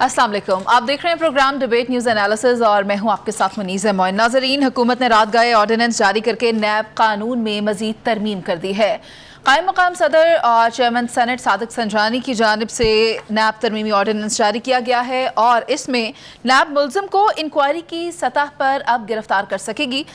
अस्सलाम वालेकुम, आप देख रहे हैं प्रोग्राम डिबेट न्यूज़ एनालिसिस और मैं हूं आपके साथ मुनीज़ मोइन। नाज़रीन, हुकूमत ने रात गए ऑर्डिनेंस जारी करके नैब कानून में मजीद तरमीम कर दी है। कायम मकाम सदर और चेयरमैन सेनेट सादिक संजानी की जानिब से नैब तरमीमी ऑर्डिनेंस जारी किया गया है और इसमें नैब मुलजिम को इंक्वायरी की सतह पर अब गिरफ्तार कर सकेगी।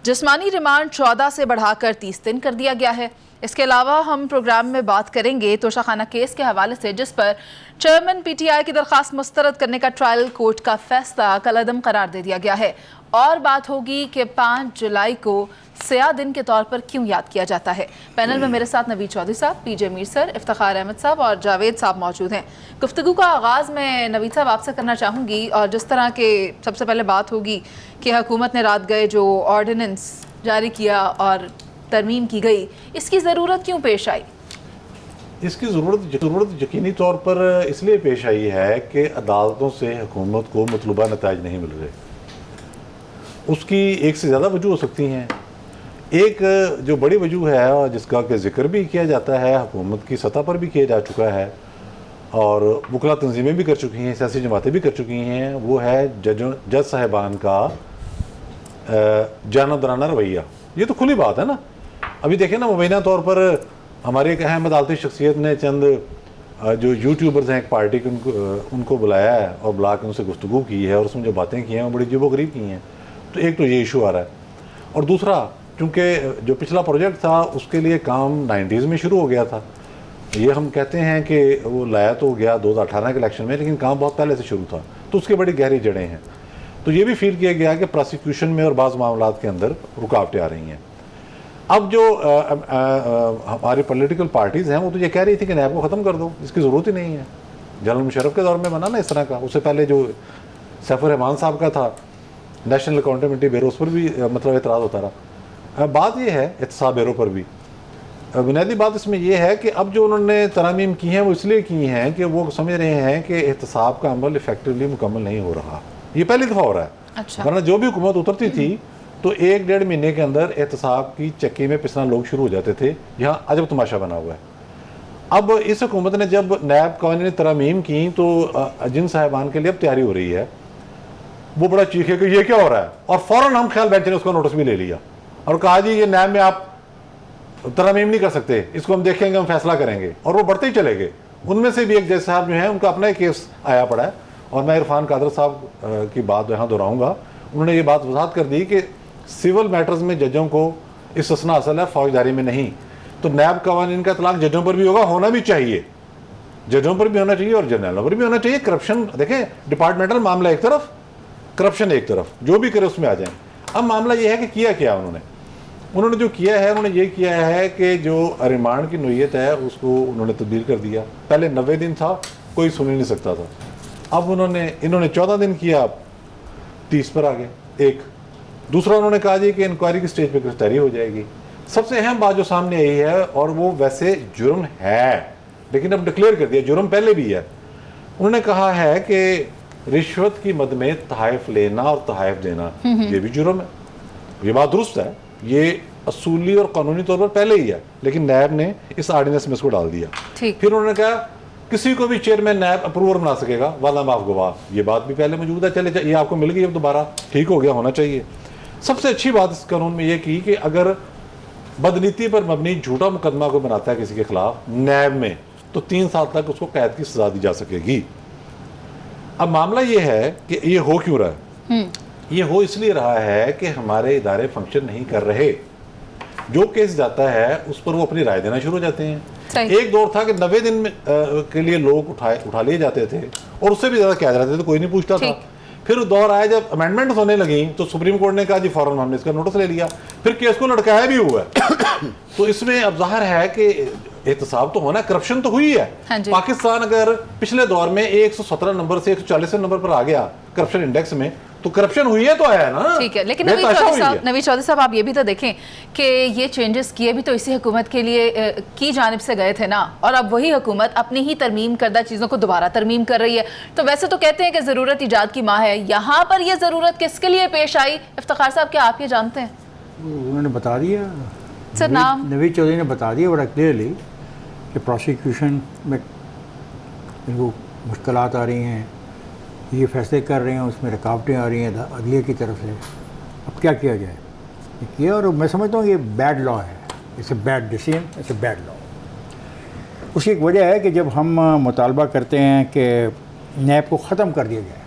जिस्मानी रिमांड 14 से बढ़ाकर 30 दिन कर दिया गया है। इसके अलावा हम प्रोग्राम में बात करेंगे तोशाखाना केस के हवाले से, जिस पर चेयरमैन पीटीआई की दरख्वास्त मुस्तरद करने का ट्रायल कोर्ट का फैसला कलअदम करार दे दिया गया है। और बात होगी कि 5 जुलाई को सियाह दिन के तौर पर क्यों याद किया जाता है। पैनल में मेरे साथ नवीद चौधरी साहब, पीजे मीर सर, इफ्तिखार अहमद साहब और जावेद साहब मौजूद हैं। गुफ्तगू का आगाज़ मैं नवीद साहब आपसे करना चाहूँगी और जिस तरह के सबसे पहले बात होगी कि हुकूमत ने रात गए जो ऑर्डिनेंस जारी किया और तरमीम की गई, इसकी ज़रूरत क्यों पेश आई? इसकी ज़रूरत यकीनी तौर पर इसलिए पेश आई है कि अदालतों से हुकूमत को मतलूबा नताइज नहीं मिल रहे। उसकी एक से ज़्यादा वजह हो सकती हैं। एक जो बड़ी वजह है और जिसका कि जिक्र भी किया जाता है, हुकूमत की सतह पर भी किया जा चुका है और वकला तंजीमें भी कर चुकी हैं, सियासी जमातें भी कर चुकी हैं, वो है जज साहिबान का जानबदाराना रवैया। ये तो खुली बात है ना। अभी देखें ना, मुबैना तौर पर हमारी एक अहम अदालती शख्सियत ने चंद जो यूट्यूबर्स हैं एक पार्टी के उनको बुलाया है और बुला के उनसे गुफ्तगू की है और उसमें जो बातें की हैं वो बड़ी अजीबोगरीब की हैं। तो एक तो ये इशू आ रहा है और दूसरा, चूँकि जो पिछला प्रोजेक्ट था उसके लिए काम 90s में शुरू हो गया था। ये हम कहते हैं कि वो लाया तो गया 2018 के इलेक्शन में, लेकिन काम बहुत पहले से शुरू था, तो उसके बड़ी गहरी जड़ें हैं। तो ये भी फील किया गया कि प्रोसिक्यूशन में और बाज़ मामलात के अंदर रुकावटें आ रही हैं। अब जो हमारी पॉलिटिकल पार्टीज़ हैं वो तो ये कह रही थी कि नैब को ख़त्म कर दो, इसकी ज़रूरत ही नहीं है। जनरल मुशर्रफ के दौर में बना ना इस तरह का, उससे पहले जो सैफुर रहमान साहब का था नेशनल अकाउंटेबिलिटी ब्यूरो, उस पर भी मतलब एतराज़ होता रहा। बात यह है एहतसाब ब्यूरो पर भी, बुनियादी बात इसमें यह है कि अब जो उन्होंने तरामीम की हैं वो इसलिए की हैं कि वो समझ रहे हैं कि एहतसाब का अमल इफेक्टिवली मुकम्मल नहीं हो रहा। ये पहली दफ़ा हो रहा है। अच्छा। वरना जो भी हुकूमत उतरती थी तो 1-1.5 महीने के अंदर एहतसाब की चक्की में पिसना लोग शुरू हो जाते थे। यहाँ अजब तमाशा बना हुआ है। अब इस हुकूमत ने जब नैब कानून ने तरामीम की तो जिन साहिबान के लिए अब तैयारी हो रही है वो बड़ा चीखे कि ये क्या हो रहा है, और फ़ौरन हम ख्याल बेंच ने उसका नोटिस भी ले लिया और कहा जी ये नैब में आप तरमीम नहीं कर सकते, इसको हम देखेंगे, हम फैसला करेंगे, और वो बढ़ते ही चले गए। उनमें से भी एक जज साहब जो हैं उनका अपना ही केस आया पड़ा है और मैं इरफान कादर साहब की बात यहाँ दोहराऊँगा। उन्होंने ये बात वजाहत कर दी कि सिविल मैटर्स में जजों को इस्तिस्ना हासिल है, फौजदारी में नहीं। तो नैब कवानीन का इतलाक जजों पर भी होगा, होना भी चाहिए, जजों पर भी होना चाहिए और जनरलों पर भी होना चाहिए। करप्शन देखें, डिपार्टमेंटल मामला एक तरफ, करप्शन एक तरफ, जो भी करे उसमें आ जाए। अब मामला ये है कि किया क्या उन्होंने जो किया है, उन्होंने ये किया है कि जो रिमांड की नोयत है उसको उन्होंने तब्दील कर दिया। पहले 90 दिन था, कोई सुन ही नहीं सकता था। अब इन्होंने 14 दिन किया, 30 पर आ गए। एक दूसरा उन्होंने कहा जी कि इंक्वायरी की स्टेज पर गिरफ्तारी हो जाएगी। सबसे अहम बात जो सामने आई है, और वो वैसे जुर्म है लेकिन अब डिक्लेयर कर दिया, जुर्म पहले भी है। उन्होंने कहा है कि रिश्वत की मद में तहाइफ लेना और तहाइफ देना ये भी जुर्म है। ये बात दुरुस्त है, ये असूली और कानूनी तौर पर पहले ही है, लेकिन नैब ने इस ऑर्डिनेंस में इसको डाल दिया। फिर उन्होंने कहा किसी को भी चेयरमैन नैब अप्रूवर बना सकेगा, वादा माफ गवाह, ये बात भी पहले मौजूद है। चले ये आपको मिल गई, अब दोबारा ठीक हो गया, होना चाहिए। सबसे अच्छी बात इस कानून में यह की कि अगर बदनीति पर मबनी झूठा मुकदमा कोई बनाता है किसी के खिलाफ नैब में, तो 3 साल तक उसको कैद की सजा दी जा सकेगी। अब मामला ये है कि ये हो क्यों रहा है? ये हो इसलिए रहा है कि हमारे इदारे फंक्शन नहीं कर रहे। जो केस जाता है उस पर वो अपनी राय देना शुरू हो जाते हैं। एक दौर था कि 90 दिन के लिए लोग उठा लिए जाते थे और उससे भी ज़्यादा क्या जाते थे तो कोई नहीं पूछता था। फिर दौर आया जब अमेंडमेंट होने लगी तो सुप्रीम कोर्ट ने कहा जी फौरन हमने इसका नोटिस ले लिया, फिर केस को लटकाया भी हुआ है। तो इसमें अब जाहिर है कि एहतसाब तो होना, करप्शन तो हुई है। हाँ, पाकिस्तान अगर पिछले दौर में 117 नंबर से 140 नंबर पर आ गया करप्शन इंडेक्स में, तो करप्शन हुई है तो आया है ना। ठीक है, लेकिन नवीद चौधरी साहब आप ये भी तो देखें कि ये चेंजेस किए भी तो इसी हुकूमत के लिए की जानिब से गए थे ना, और अब वही हुकूमत अपनी ही तरमीम करदा चीज़ों को दोबारा तरमीम कर रही है। तो वैसे तो कहते हैं कि ज़रूरत ईजाद की माँ है, यहाँ पर ये ज़रूरत किसके लिए पेश आई? इफ्तिखार साहब, क्या आप ये जानते हैं? उन्होंने बता दिया सर, नाम नवीद चौधरी ने बता दिया बड़ा क्लियरली कि प्रोसिक्यूशन में इनको मुश्किलात आ रही हैं, ये फैसले कर रहे हैं, उसमें रुकावटें आ रही हैं अदलिया की तरफ से। अब क्या किया जाए? ये किया, और मैं समझता हूँ ये बैड लॉ है, it's a bad decision, it's a bad law. उसकी एक वजह है कि जब हम मुतालबा करते हैं कि नैब को ख़त्म कर दिया जाए,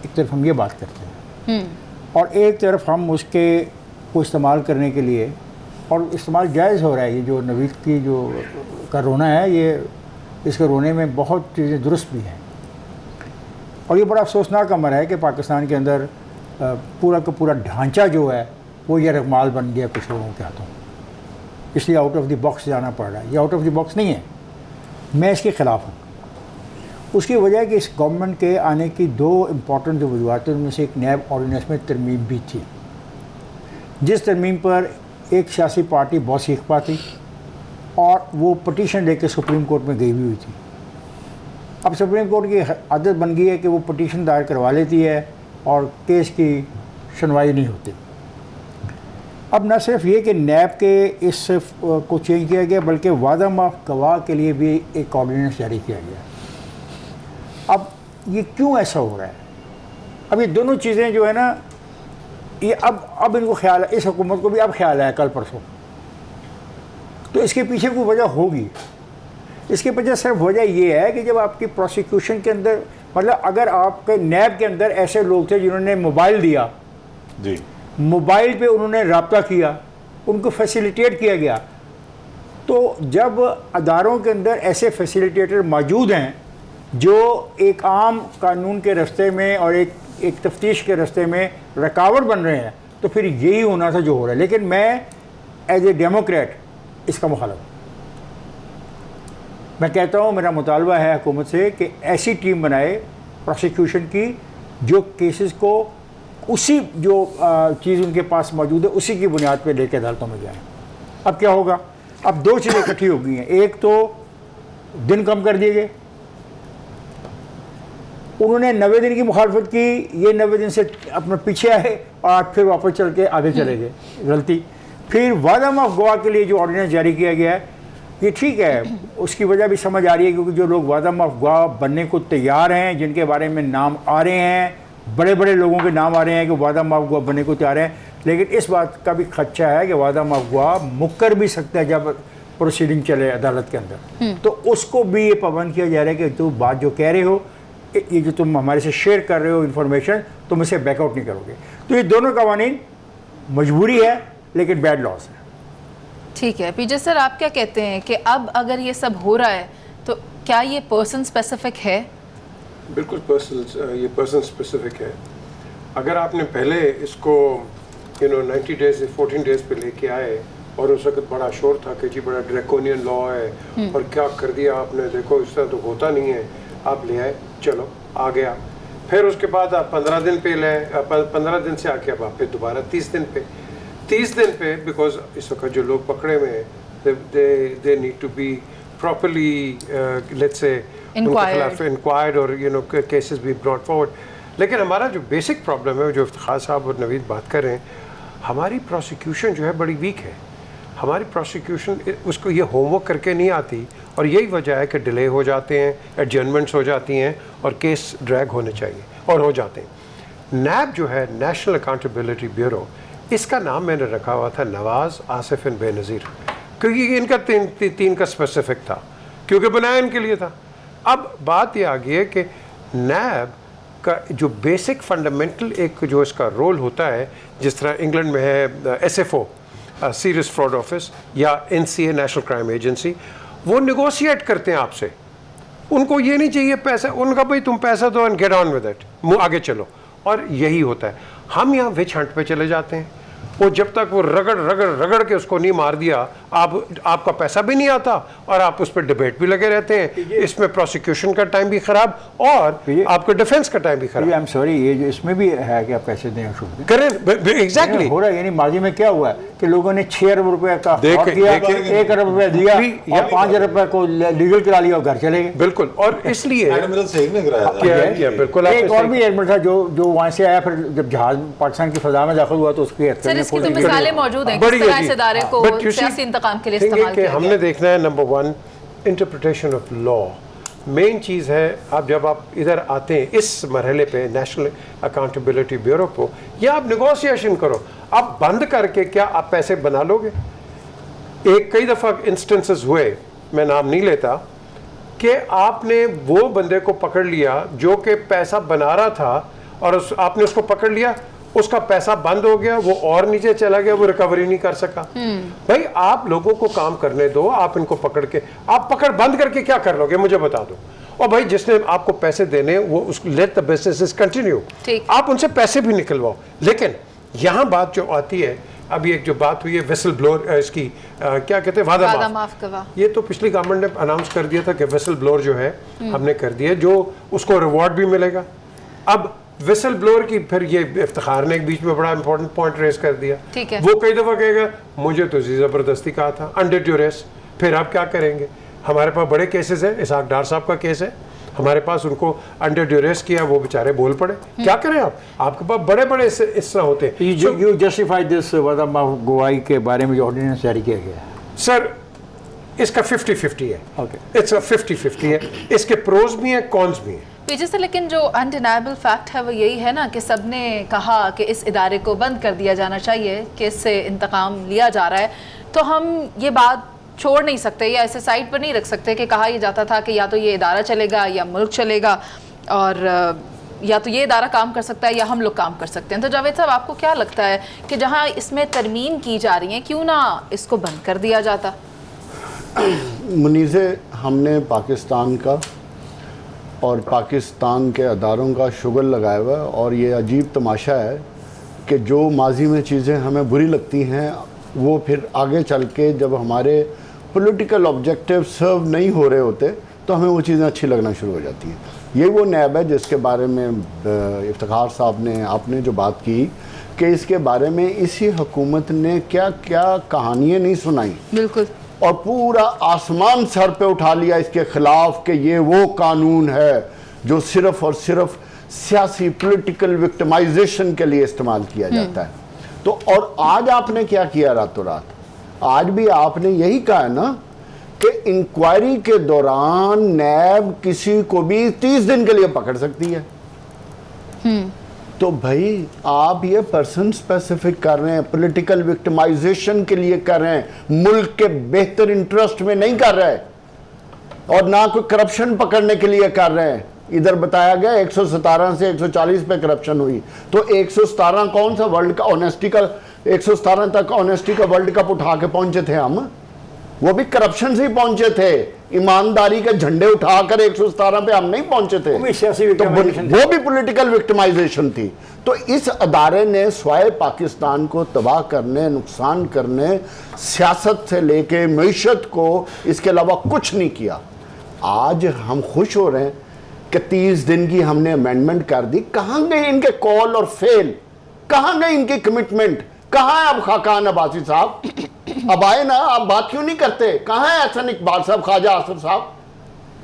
एक तरफ हम ये बात करते हैं और एक तरफ हम उसके को इस्तेमाल करने के लिए, और इस्तेमाल जायज़ हो रहा है। ये जो नवीद की जो का रोना है, ये इसके रोने में बहुत चीज़ें दुरुस्त भी हैं, और ये बड़ा अफसोसनाक अमर है कि पाकिस्तान के अंदर पूरा का पूरा ढांचा जो है वो ये रगमाल बन गया कुछ लोगों के हाथों, इसलिए आउट ऑफ द बॉक्स जाना पड़ रहा है। ये आउट ऑफ द बॉक्स नहीं है, मैं इसके ख़िलाफ़ हूँ। उसकी वजह है कि इस गवर्नमेंट के आने की दो इम्पॉर्टेंट जो वजूहत हैं, उनमें से एक नैब ऑर्डिनेंस में तरमीम भी थी, जिस तरमीम पर एक सियासी पार्टी बहुत सीखपा थी और वो पटिशन लेकर सुप्रीम कोर्ट में गई हुई थी। अब सुप्रीम कोर्ट की आदत बन गई है कि वो पटिशन दायर करवा लेती है और केस की सुनवाई नहीं होती। अब न सिर्फ ये कि नैब के इस को चेंज किया गया, बल्कि वादा माफ गवाह के लिए भी एक ऑर्डिनेंस जारी किया गया। अब ये क्यों ऐसा हो रहा है? अब ये दोनों चीज़ें जो है ना, ये अब इनको ख्याल है, इस हुकूमत को भी अब ख्याल है कल परसों, तो इसके पीछे कोई वजह होगी। इसके पीछे सिर्फ वजह ये है कि जब आपकी प्रोसिक्यूशन के अंदर, मतलब अगर आपके नैब के अंदर ऐसे लोग थे जिन्होंने मोबाइल दिया जी, मोबाइल पे उन्होंने रब्ता किया, उनको फैसिलिटेट किया गया, तो जब अदारों के अंदर ऐसे फैसिलिटेटर मौजूद हैं जो एक आम कानून के रास्ते में और एक तफ्तीश के रास्ते में रुकावट बन रहे हैं, तो फिर यही होना था जो हो रहा है। लेकिन मैं एज ए डेमोक्रेट इसका मुखालिफ, मैं कहता हूँ, मेरा मुतालबा है हुकूमत से कि ऐसी टीम बनाए प्रोसिक्यूशन की जो केसेस को उसी जो चीज़ उनके पास मौजूद है उसी की बुनियाद पर लेकर अदालतों में जाएँ। अब क्या होगा? अब दो चीज़ें इकट्ठी हो गई हैं। एक तो दिन कम कर दिए गए, उन्होंने 90 दिन की मुखालफत की, ये 90 दिन से अपने पीछे आए और फिर वापस चल के आगे चले गए, गलती। फिर वादा माफ गवाह के लिए जो ऑर्डिनेंस जारी किया गया है, ये ठीक है, उसकी वजह भी समझ आ रही है, क्योंकि जो लोग वादा माफ गवाह बनने को तैयार हैं, जिनके बारे में नाम आ रहे हैं, बड़े बड़े लोगों के नाम आ रहे हैं कि वादा माफ गवाह बनने को तैयार हैं, लेकिन इस बात का भी खदशा है कि वादा माफ गवाह मुक्कर भी सकता है जब प्रोसीडिंग चले अदालत के अंदर, तो उसको भी ये पाबंद किया जा रहा है कि तुम बात जो कह रहे हो, ये जो तुम हमारे से शेयर कर रहे हो इन्फॉर्मेशन, तुम इसे बैकआउट नहीं करोगे। तो ये दोनों कवानीन मजबूरी है, लेकिन बैड लॉस है। ठीक है पीजे सर, आप क्या कहते हैं कि अब अगर ये सब हो रहा है तो क्या ये पर्सन स्पेसिफिक है? बिल्कुल ये पर्सन स्पेसिफिक है। अगर आपने पहले इसको 90 डेज 14 डेज पे लेके आए और उस वक्त बड़ा शोर था कि जी बड़ा ड्रैकोनियन लॉ है और क्या कर दिया आपने, देखो इस तरह तो होता नहीं है, आप ले आए, चलो आ गया। फिर उसके बाद आप 15 दिन पे ले, 15 दिन से आके अब आप फिर दोबारा 30 दिन पे, बिकॉज इस वक्त जो लोग पकड़े हुए हैं, they need to be properly let's say उनके खिलाफ इंक्वायर्ड और केसेस भी ब्रॉट फॉरवर्ड। लेकिन हमारा जो बेसिक प्रॉब्लम है, जो इफ्तिखार साहब और नवीद बात कर रहे हैं, हमारी प्रोसिक्यूशन जो है बड़ी वीक है। हमारी प्रोसिक्यूशन उसको ये होमवर्क करके नहीं आती, और यही वजह है कि डिले हो जाते हैं, एडजर्नमेंट्स हो जाती हैं और केस ड्रैग होने चाहिए और हो जाते हैं। नैब जो है, नेशनल अकाउंटेबिलिटी ब्यूरो, इसका नाम मैंने रखा हुआ था नवाज़ आसिफ एंड बेनज़ीर, क्योंकि इनका तीन का स्पेसिफिक था, क्योंकि बनाया इनके लिए था। अब बात ये आ गई है कि नैब का जो बेसिक फंडामेंटल एक जो इसका रोल होता है, जिस तरह इंग्लैंड में है SFO सीरियस फ्रॉड ऑफिस या NCA नेशनल क्राइम एजेंसी, वो नेगोशिएट करते हैं आपसे। उनको ये नहीं चाहिए पैसा, उनका भाई तुम पैसा दो and get on with it, आगे चलो। और यही होता है। हम यहाँ विच हंट पे चले जाते हैं, वो जब तक वो रगड़ के उसको नहीं मार दिया, आपका पैसा भी नहीं आता और आप उस पर डिबेट भी लगे रहते हैं। इसमें प्रोसिक्यूशन का टाइम भी खराब और आपके डिफेंस का टाइम भी खराब। आई एम सॉरी, ये जो इसमें भी है कि आप पैसे दें करें, एग्जैक्टली हो रहा है। यानी माजी में क्या हुआ है कि लोगों ने 6 अरब रुपए का किया, 1 अरब रुपया दिया और 5 अरब रुपए को लीगल करा लिया और घर चले गए। बिल्कुल, और इसलिए बिल्कुल। एक और भी एडमिट था जो वहाँ से आया, फिर जब जहाज पाकिस्तान की फजा में दाखिल हुआ तो उसकी इसकी तो मिसालें मौजूद हैं किस तरह इस इदारे को सियासी इंतकाम के लिए इस्तेमाल किया। हमने देखना है, number 1 interpretation of law. Main चीज़ है, आप जब आप इधर आते हैं इस मरहले पे नेशनल अकाउंटेबिलिटी ब्यूरो को, या आप नेगोशिएशन करो, आप बंद करके क्या आप पैसे बना लोगे? एक कई दफ़ा इंस्टेंसेस हुए, मैं नाम नहीं लेता, कि आपने वो बंदे को पकड़ लिया जो कि पैसा बना रहा था और आपने उसको पकड़ लिया, उसका पैसा बंद हो गया, वो और नीचे चला गया, वो रिकवरी नहीं कर सका। भाई आप लोगों को काम करने दो, आप इनको पकड़ के, आप पकड़ बंद करके क्या कर लोगे मुझे बता दो। और भाई जिसने आपको पैसे देने वो उसको लेट द बिजनेस कंटिन्यू, आप उनसे पैसे भी निकलवाओ। लेकिन यहाँ बात जो आती है, अभी एक जो बात हुई है विसल ब्लोअर, इसकी क्या कहते हैं, वादा माफ करवा, ये तो पिछली गवर्नमेंट ने अनाउंस कर दिया था कि विसल ब्लोअर जो है हमने कर दिया, जो उसको रिवॉर्ड भी मिलेगा। अब विसल ब्लोअर की फिर ये इफ्तिखार ने एक बीच में बड़ा इंपॉर्टेंट पॉइंट रेस कर दिया, वो कई दफ़ा कहेगा मुझे तो ज़बरदस्ती कहा था, अंडर ड्यूरेस। फिर आप क्या करेंगे? हमारे पास बड़े केसेस हैं, इसहाक डार साहब का केस है हमारे पास, उनको अंडर ड्यूरेस किया, वो बेचारे बोल पड़े। क्या करें आप, आपके पास बड़े बड़े इस तरह होते हैं। यू जस्टिफाई दिस वादा माफ गवाही के बारे में जो ऑर्डिनेंस जारी किया गया है? सर इसका 50-50 है, इट्स 50-50 है, इसके प्रोज भी हैं कॉन्स भी हैं। पीछे से लेकिन जो अनडिनाइबल फैक्ट है वो यही है ना कि सबने कहा कि इस इदारे को बंद कर दिया जाना चाहिए, कि इससे इंतकाम लिया जा रहा है, तो हम ये बात छोड़ नहीं सकते या ऐसे साइड पर नहीं रख सकते कि कहा यह जाता था कि या तो ये इदारा चलेगा या मुल्क चलेगा, और या तो ये इदारा काम कर सकता है या हम लोग काम कर सकते हैं। तो जावेद साहब आपको क्या लगता है कि जहाँ इसमें तरमीम की जा रही है, क्यों ना इसको बंद कर दिया जाता? मुनीज़े, हमने पाकिस्तान का और पाकिस्तान के अदारों का शुगर लगाया हुआ है, और ये अजीब तमाशा है कि जो माजी में चीज़ें हमें बुरी लगती हैं वो फिर आगे चल के जब हमारे पॉलिटिकल ऑब्जेक्टिव सर्व नहीं हो रहे होते तो हमें वो चीज़ें अच्छी लगना शुरू हो जाती हैं। यही वो नैब है जिसके बारे में इफ्तिखार साहब ने, आपने जो बात की कि इसके बारे में इसी हुकूमत ने क्या क्या कहानियाँ नहीं सुनाई, बिल्कुल, और पूरा आसमान सर पे उठा लिया इसके खिलाफ कि ये वो कानून है जो सिर्फ और सिर्फ सियासी पॉलिटिकल विक्टिमाइजेशन के लिए इस्तेमाल किया जाता है। तो और आज आपने क्या किया रातों रात? आज भी आपने यही कहा है ना कि इंक्वायरी के दौरान नैब किसी को भी 30 दिन के लिए पकड़ सकती है। तो भाई आप ये पर्सन स्पेसिफिक कर रहे हैं, पॉलिटिकल विक्टिमाइजेशन के लिए कर रहे हैं, मुल्क के बेहतर इंटरेस्ट में नहीं कर रहे, और ना कोई करप्शन पकड़ने के लिए कर रहे हैं। इधर बताया गया 117 से 140 पे करप्शन हुई, तो 117 कौन सा वर्ल्ड का ऑनेस्टी का, 117 तक ऑनेस्टी का वर्ल्ड कप उठा के पहुंचे थे हम, वो भी करप्शन से ही पहुंचे थे, ईमानदारी के झंडे उठाकर 117 पे हम नहीं पहुंचे थे, तो वो भी पॉलिटिकल विक्टिमाइजेशन थी। तो इस अदारे ने स्वाय पाकिस्तान को तबाह करने, नुकसान करने, सियासत से लेके मईशत को, इसके अलावा कुछ नहीं किया। आज हम खुश हो रहे हैं कि 30 दिन की हमने अमेंडमेंट कर दी। कहाँ गए इनके कॉल और फेल, कहाँ गए इनकी कमिटमेंट, कहाँ है अब खाकान अब्बासी साहब? अब आए ना, आप बात क्यों नहीं करते? कहाँ है एहसन इकबाल साहब, ख्वाजा आसिफ साहब?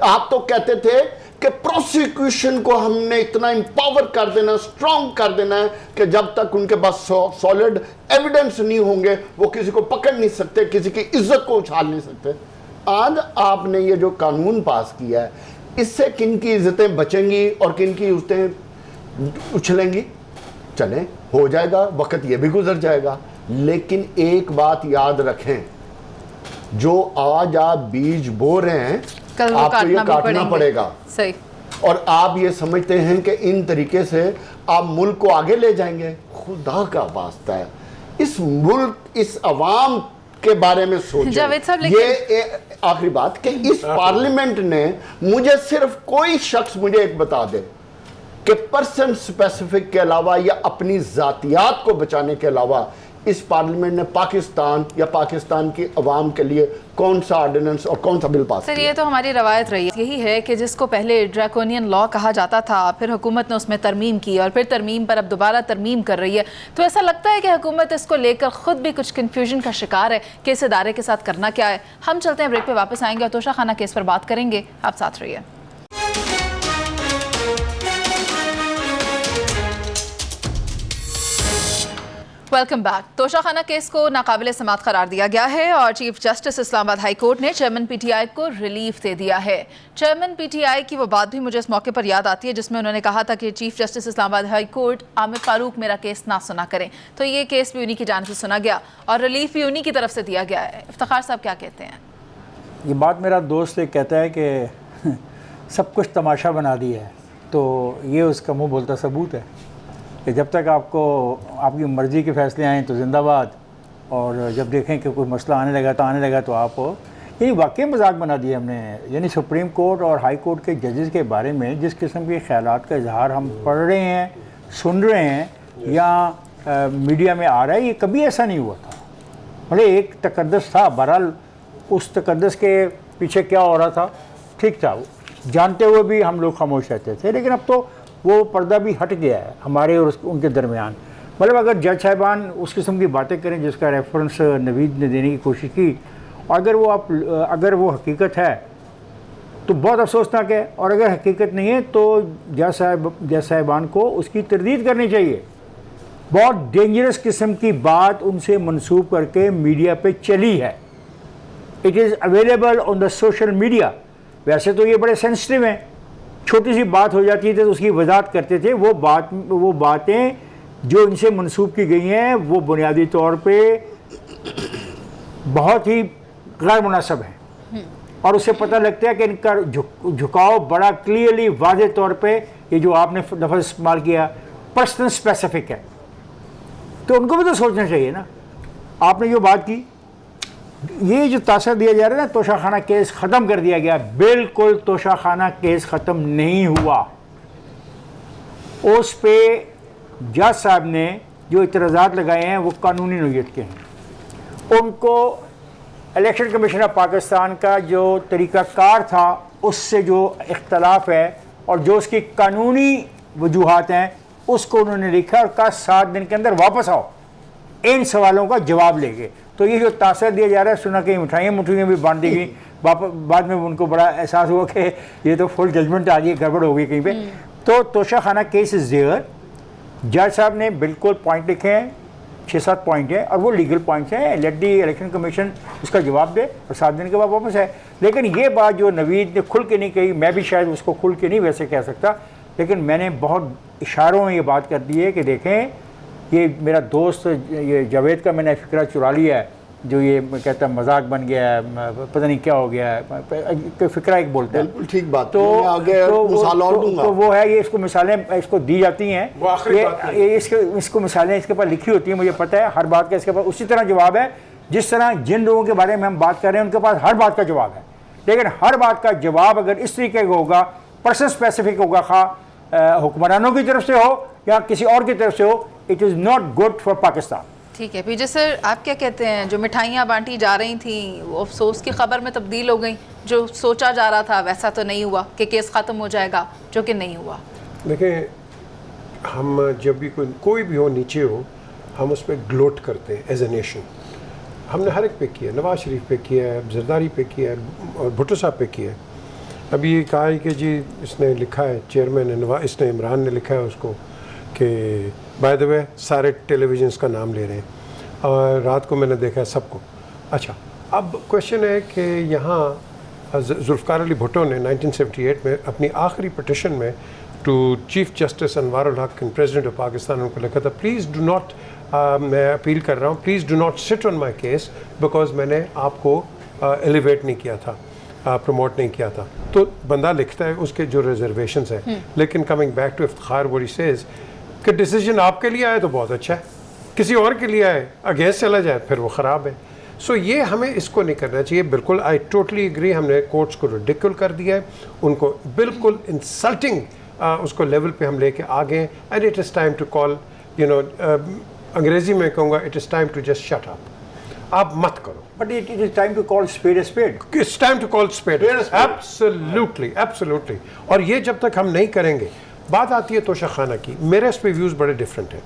आप तो कहते थे कि प्रोसिक्यूशन को हमने इतना इंपावर कर देना, स्ट्रांग कर देना है कि जब तक उनके पास सॉलिड एविडेंस नहीं होंगे वो किसी को पकड़ नहीं सकते, किसी की इज्जत को उछाल नहीं सकते। आज आपने ये जो कानून पास किया है, इससे किन की इज्जतें बचेंगी और किन की इज्जतें उछलेंगी? चलें, हो जाएगा, वक्त ये भी गुजर जाएगा। लेकिन एक बात याद रखें, जो आज आप बीज बो रहे हैं आपको ये काटना पड़ेगा। सही। और आप ये समझते हैं कि इन तरीके से आप मुल्क को आगे ले जाएंगे? खुदा का वास्ता है, इस मुल्क, इस अवाम के बारे में सोचें। ये आखिरी बात कि इस पार्लियामेंट ने, मुझे सिर्फ कोई शख्स मुझे एक बता दे कि पर्सन स्पेसिफिक के अलावा या अपनी जातियात को बचाने के अलावा इस पार्लियामेंट ने पाकिस्तान या पाकिस्तान की अवाम के लिए कौन सा ऑर्डिनेंस और कौन सा बिल पास किया? सर, ये तो हमारी रवायत रही है, यही है कि जिसको पहले ड्रैकोनियन लॉ कहा जाता था, फिर हुकूमत ने उसमें तरमीम की और फिर तरमीम पर अब दोबारा तरमीम कर रही है। तो ऐसा लगता है कि हुकूमत इसको लेकर खुद भी कुछ कन्फ्यूजन का शिकार है कि इस इदारे के साथ करना क्या है। हम चलते हैं ब्रेक पे, वापस आएंगे और तोशा खाना केस पर बात करेंगे। आप साथ रहिए। Welcome back. तोशाखाना केस को नाकाबिले समाअत करार दिया गया है और chief justice Islamabad high court ने चेयरमैन पीटीआई को रिलीफ दे दिया है। चेयरमैन पीटीआई की वो बात भी मुझे इस मौके पर याद आती है जिसमें उन्होंने कहा था कि chief justice Islamabad high court Aamir Farooq मेरा केस ना सुना करें, तो ये केस भी उन्हीं की जानिब से सुना गया और रिलीफ भी उन्हीं की तरफ से दिया गया है। इफ्तिखार साहब क्या कहते हैं? ये बात मेरा दोस्त एक कहता है कि सब कुछ तमाशा बना दिया है, तो ये उसका मुंह बोलता सबूत है कि जब तक आपको आपकी मर्ज़ी के फ़ैसले आएँ तो जिंदाबाद, और जब देखें कि कोई मसला आने लगा तो आप ये वाकई मजाक बना दिया हमने। यानी सुप्रीम कोर्ट और हाई कोर्ट के जजेस के बारे में जिस किस्म के ख्यालात का इजहार हम पढ़ रहे हैं, सुन रहे हैं या मीडिया में आ रहा है, ये कभी ऐसा नहीं हुआ था। मतलब एक तकद्दस था, बहरहाल उस तकद्दस के पीछे क्या हो रहा था ठीक था, जानते हुए भी हम लोग खामोश रहते थे, लेकिन अब तो वो पर्दा भी हट गया है हमारे और उनके दरमियान। मतलब अगर जज साहिबान उस किस्म की बातें करें जिसका रेफरेंस नवीद ने देने की कोशिश की, अगर वो हकीकत है तो बहुत अफसोसनाक है, और अगर हकीकत नहीं है तो जज साहिबान को उसकी तरदीद करनी चाहिए। बहुत डेंजरस किस्म की बात उनसे मंसूब करके मीडिया पे चली है। It is available on the social media. वैसे तो ये बड़े सेंसिटिव हैं, छोटी सी बात हो जाती थी तो उसकी वजाहत करते थे। वो बातें जो इनसे मंसूब की गई हैं वो बुनियादी तौर पे बहुत ही गैर मुनासिब है, और उससे पता लगता है कि इनका झुकाव बड़ा क्लियरली वाज़ेह तौर पे, ये जो आपने लफ्ज़ इस्तेमाल किया, पर्सनल स्पेसिफिक है। तो उनको भी तो सोचना चाहिए ना। आपने जो बात की, ये जो तासर दिया जा रहा है ना, तोशाखाना केस ख़त्म कर दिया गया, बिल्कुल तोशाखाना केस ख़त्म नहीं हुआ। उस पे जज साहब ने जो इतराज़ात लगाए हैं वो कानूनी नोयत के हैं। उनको इलेक्शन कमीशन ऑफ पाकिस्तान का जो तरीक़ाकार था उससे जो इख्तलाफ है और जो उसकी कानूनी वजूहात हैं उसको उन्होंने लिखा और कहा 7 दिन के अंदर वापस आओ, इन सवालों का जवाब लेंगे। तो ये जो तासर दिया जा रहा है, सुना कि मिठाइयाँ भी बांट दी गई, बाद में उनको बड़ा एहसास हुआ कि ये तो फुल जजमेंट आ गई, गड़बड़ हो गई कहीं पे। तो तोशाखाना केस इज़ देयर। जज साहब ने बिल्कुल पॉइंट लिखे हैं, 6-7 पॉइंट हैं और वो लीगल पॉइंट्स हैं। लेट दी इलेक्शन कमीशन उसका जवाब दे और 7 दिन के बाद वापस है। लेकिन ये बात जो नवीद ने खुल के नहीं कही, मैं भी शायद उसको खुल के नहीं वैसे कह सकता, लेकिन मैंने बहुत इशारों में ये बात कर दी है कि देखें, ये मेरा दोस्त ये जावेद का मैंने फ़िक्रा चुरा लिया है, जो ये कहता है मजाक बन गया है, पता नहीं क्या हो गया है, फ़िक्रा एक बोलता है। बिल्कुल ठीक बात। तो वो है, ये इसको मिसालें इसको दी जाती हैं, इसको मिसालें इसके पास लिखी होती हैं, मुझे पता है हर बात का इसके पास उसी तरह जवाब है जिस तरह जिन लोगों के बारे में हम बात कर रहे हैं उनके पास हर बात का जवाब है। लेकिन हर बात का जवाब अगर इस तरीके का होगा, पर्सन स्पेसिफिक होगा, खा हुक्मरानों की तरफ से हो या किसी और की तरफ से हो, it is not good for Pakistan. ठीक है पीजे सर, आप क्या कहते हैं? जो मिठाइयाँ बांटी जा रही थी वो अफसोस की खबर में तब्दील हो गई, जो सोचा जा रहा था वैसा तो नहीं हुआ कि केस ख़त्म हो जाएगा, जो कि नहीं हुआ। देखें, हम जब भी कोई भी हो नीचे हो, हम उस पर ग्लोट करते हैं एज ए नेशन। हमने हर एक पे किया, नवाज शरीफ पे किया है, जरदारी पे किया है और भुट्टो साहब पे किया है। अभी ये कहा है कि जी इसने लिखा है, चेयरमैन ने इसने इमरान ने लिखा है उसको कि बाय द वे सारे टेलीविजन्स का नाम ले रहे हैं और रात को मैंने देखा है सबको। अच्छा, अब क्वेश्चन है कि यहाँ जुल्फ़िकार अली भुट्टो ने 1978 में अपनी आखिरी पिटिशन में टू चीफ जस्टिस अनवारुल हक एंड प्रेसिडेंट ऑफ पाकिस्तान उनको लिखा था, प्लीज़ डू नॉट, मैं अपील कर रहा हूँ, please do not sit on my case because मैंने आपको एलिवेट नहीं किया था, प्रमोट नहीं किया था। तो बंदा लिखता है उसके जो रिजर्वेशंस हैं, लेकिन coming back to Iftikhar what he says कि डिसीजन आपके लिए आए तो बहुत अच्छा है, किसी और के लिए आए अगेंस्ट चला जाए फिर वो ख़राब है। सो ये हमें इसको नहीं करना चाहिए। बिल्कुल आई टोटली एग्री, हमने कोर्ट्स को रिडिक्यूल कर दिया है, उनको बिल्कुल इंसल्टिंग उसको लेवल पे हम लेके आ गए। And it is time to call, you know, अंग्रेज़ी में कहूँगा, it is time to just shut up, आप मत करो। But it is time to call spade a spade. It's time to call spade. Absolutely, absolutely. और ये जब तक हम नहीं करेंगे, बात आती है तोशाखाना की, मेरे इस पे व्यूज़ बड़े डिफरेंट हैं।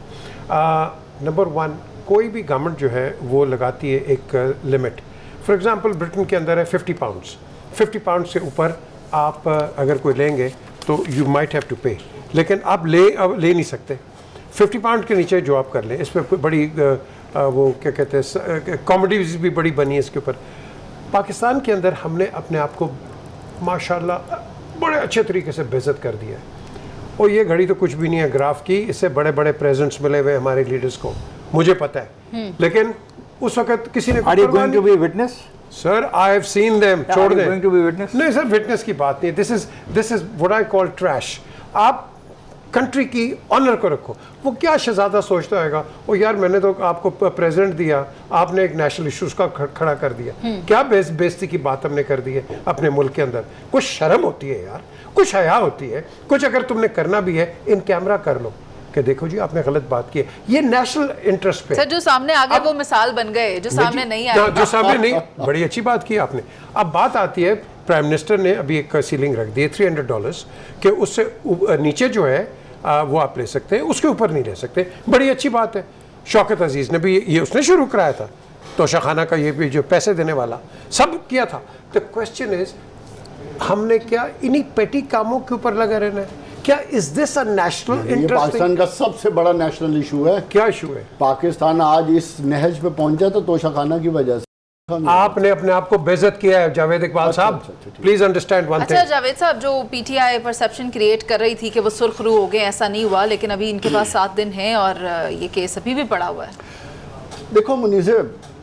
नंबर 1, कोई भी गवर्नमेंट जो है वो लगाती है एक लिमिट। फॉर एग्जांपल ब्रिटेन के अंदर है 50 पाउंड्स, 50 पाउंड से ऊपर आप अगर कोई लेंगे तो यू माइट हैव टू पे, लेकिन आप ले नहीं सकते। 50 पाउंड के नीचे जो आप कर लें, इस पर कोई बड़ी वो क्या कहते हैं कॉमेडीज भी बड़ी बनी है इसके ऊपर। पाकिस्तान के अंदर हमने अपने आप को माशाल्लाह बड़े अच्छे तरीके से बेइज्जत कर दिया है। और ये घड़ी तो कुछ भी नहीं है ग्राफ की, इससे बड़े बड़े प्रेजेंट्स मिले हुए हमारे लीडर्स को, मुझे पता है। लेकिन उस वक्त किसी ने Are you going to be a witness? Sir I have seen them, छोड़ Are you दें। going to be a witness? नहीं सर, विटनेस की बात नहीं, this is what I call trash. आप कंट्री की ऑनर को रखो। वो क्या शहजादा सोचता होगा, ओ यार मैंने तो आपको प्रेसिडेंट दिया, आपने एक नेशनल इश्यूज का खड़ा कर दिया, क्या बेइज्जती की बात हमने कर दी है अपने मुल्क के अंदर। कुछ शर्म होती है यार, कुछ हया होती है, कुछ अगर तुमने करना भी है इन कैमरा कर लो कि देखो जी आपने गलत बात की है। ये नेशनल इंटरेस्ट पे सर जो सामने आ गए वो मिसाल बन गए, जो सामने नहीं आए। जो सामने नहीं, बड़ी अच्छी बात की आपने। अब बात आती है, प्राइम मिनिस्टर ने अभी एक सीलिंग रख दी है $300 कि उससे नीचे जो है वो आप ले सकते हैं, उसके ऊपर नहीं ले सकते। बड़ी अच्छी बात है। शौकत अजीज़ ने भी ये उसने शुरू कराया था, तोशाखाना का ये भी जो पैसे देने वाला सब किया था। द क्वेश्चन इज हमने क्या इन्हीं पेटी कामों के ऊपर लगा रहना है? क्या इज दिस अ नेशनल ये इंटरेस्ट? पाकिस्तान का सबसे बड़ा नेशनल इशू है। क्या इशू है? पाकिस्तान आज इस नहज पे पहुंचा तो तोशाखाना की वजह से। आपने अपने आप को बेइज्जत किया है जावेद इकबाल साहब, प्लीज अंडरस्टैंड वन अच्छा थिंग। जावेद साहब, जो पीटीआई परसेप्शन क्रिएट कर रही थी कि वो सुर्खरू हो गए, ऐसा नहीं हुआ, लेकिन अभी इनके पास 7 दिन हैं और ये केस अभी भी पड़ा हुआ है। देखो मुनीज़,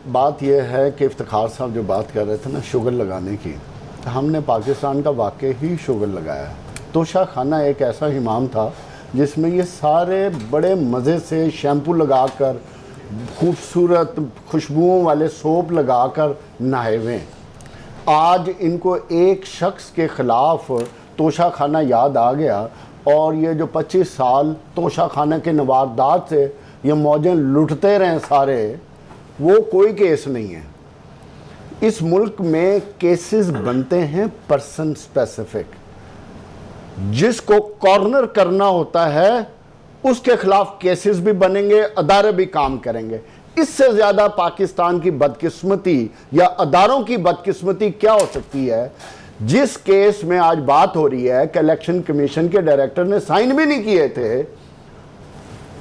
बात यह है कि इफ्तिखार साहब जो बात कर रहे थे ना शुगर लगाने की, तो हमने पाकिस्तान का वाकई ही शुगर लगाया। तोशाखाना एक ऐसा इमाम था जिसमें ये सारे बड़े मज़े से शैम्पू लगाकर, खूबसूरत खुशबुओं वाले सोप लगाकर नहाए हुए। आज इनको एक शख्स के ख़िलाफ़ तोशाखाना याद आ गया और ये जो 25 साल तोशाखाना के नवारदात से ये मौजें लुटते रहे सारे, वो कोई केस नहीं है। इस मुल्क में केसेस बनते हैं पर्सन स्पेसिफिक। जिसको कॉर्नर करना होता है उसके खिलाफ केसेस भी बनेंगे, अदारे भी काम करेंगे। इससे ज्यादा पाकिस्तान की बदकिस्मती या अदारों की बदकिस्मती क्या हो सकती है? जिस केस में आज बात हो रही है कि इलेक्शन कमीशन के डायरेक्टर ने साइन भी नहीं किए थे,